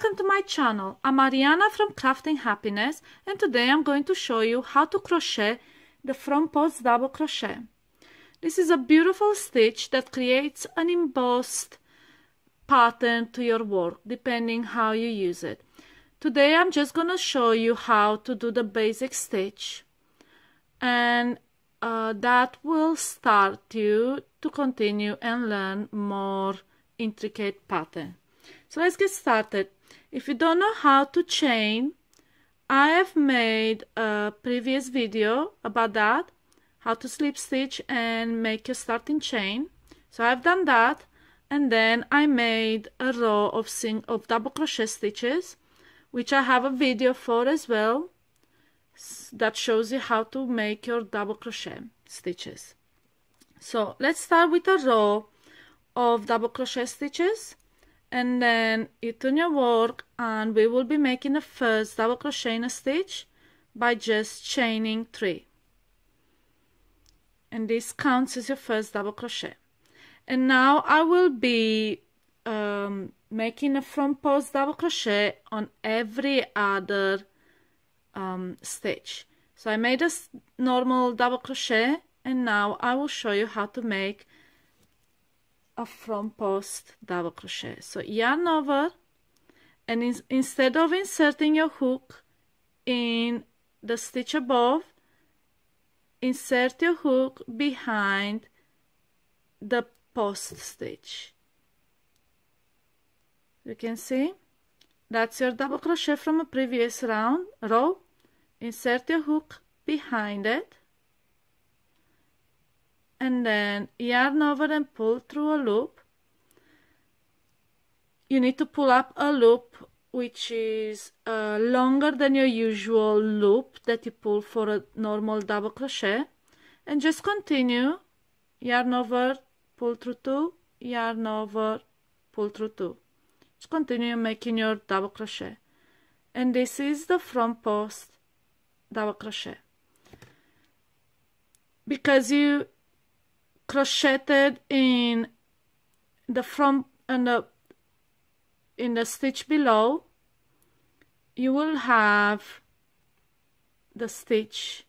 welcome to my channel. I'm Ariana from Crafting Happiness, and today I'm going to show you how to crochet the front post double crochet. This is a beautiful stitch that creates an embossed pattern to your work depending how you use it. Today I'm just going to show you how to do the basic stitch, and that will start you to continue and learn more intricate pattern. So let's get started. If you don't know how to chain, I have made a previous video about that, how to slip stitch and make your starting chain. So I've done that, and then I made a row of double crochet stitches, which I have a video for as well, that shows you how to make your double crochet stitches. So let's start with a row of double crochet stitches, and then you turn your work, and we will be making the first double crochet in a stitch by just chaining 3, and this counts as your first double crochet. And now I will be making a front post double crochet on every other stitch. So I made a normal double crochet, and now I will show you how to make a front post double crochet. So yarn over, and instead of inserting your hook in the stitch above, insert your hook behind the post stitch. You can see that's your double crochet from a previous row. Insert your hook behind it, and then yarn over and pull through a loop. You need to pull up a loop which is longer than your usual loop that you pull for a normal double crochet, and just continue, yarn over, pull through 2, yarn over, pull through 2. Just continue making your double crochet, and this is the front post double crochet. Because you crocheted in the front and in the stitch below, you will have the stitch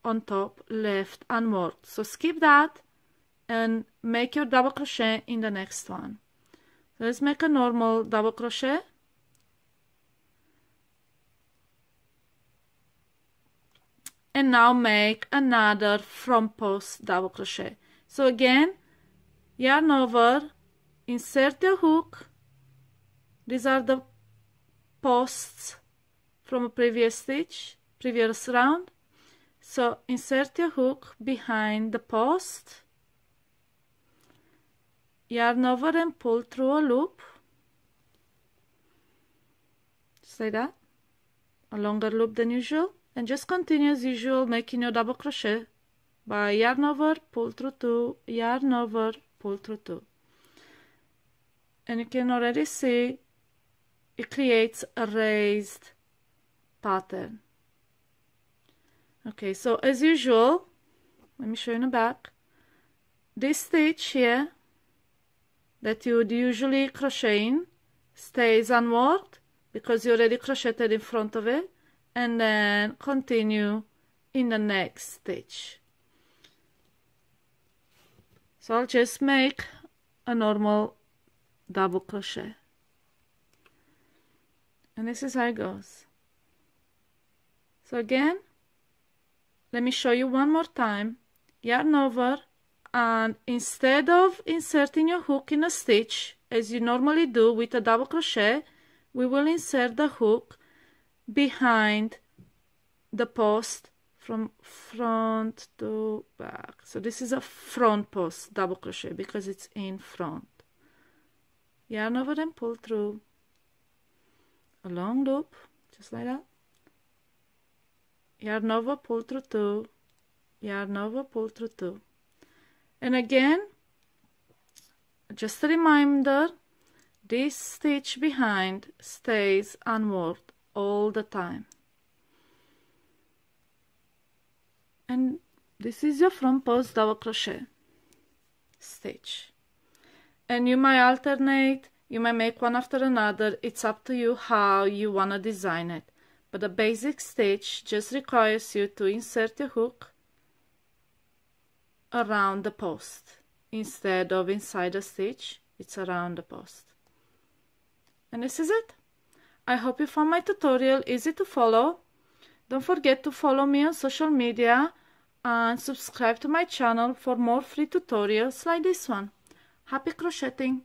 on top left unworked. So skip that and make your double crochet in the next one. So let's make a normal double crochet. And now make another front post double crochet. So again, yarn over, insert your hook. These are the posts from a previous round. So insert your hook behind the post, yarn over and pull through a loop, just like that, a longer loop than usual, and just continue as usual making your double crochet by yarn over, pull through 2, yarn over, pull through 2. And you can already see it creates a raised pattern. Okay, so as usual, let me show you in the back. This stitch here that you would usually crochet in stays unworked because you already crocheted in front of it, and then continue in the next stitch. So I'll just make a normal double crochet, and this is how it goes. So again, let me show you one more time. Yarn over, and instead of inserting your hook in a stitch as you normally do with a double crochet, we will insert the hook behind the post from front to back. So this is a front post double crochet because it's in front. Yarn over and pull through a long loop, just like that. Yarn over, pull through 2, yarn over, pull through 2. And again, just a reminder, this stitch behind stays unworked all the time. And this is your front post double crochet stitch. And you might alternate You may make one after another. It's up to you how you want to design it. But the basic stitch just requires you to insert your hook around the post. Instead of inside the stitch, it's around the post. And this is it. I hope you found my tutorial easy to follow. Don't forget to follow me on social media and subscribe to my channel for more free tutorials like this one. Happy crocheting!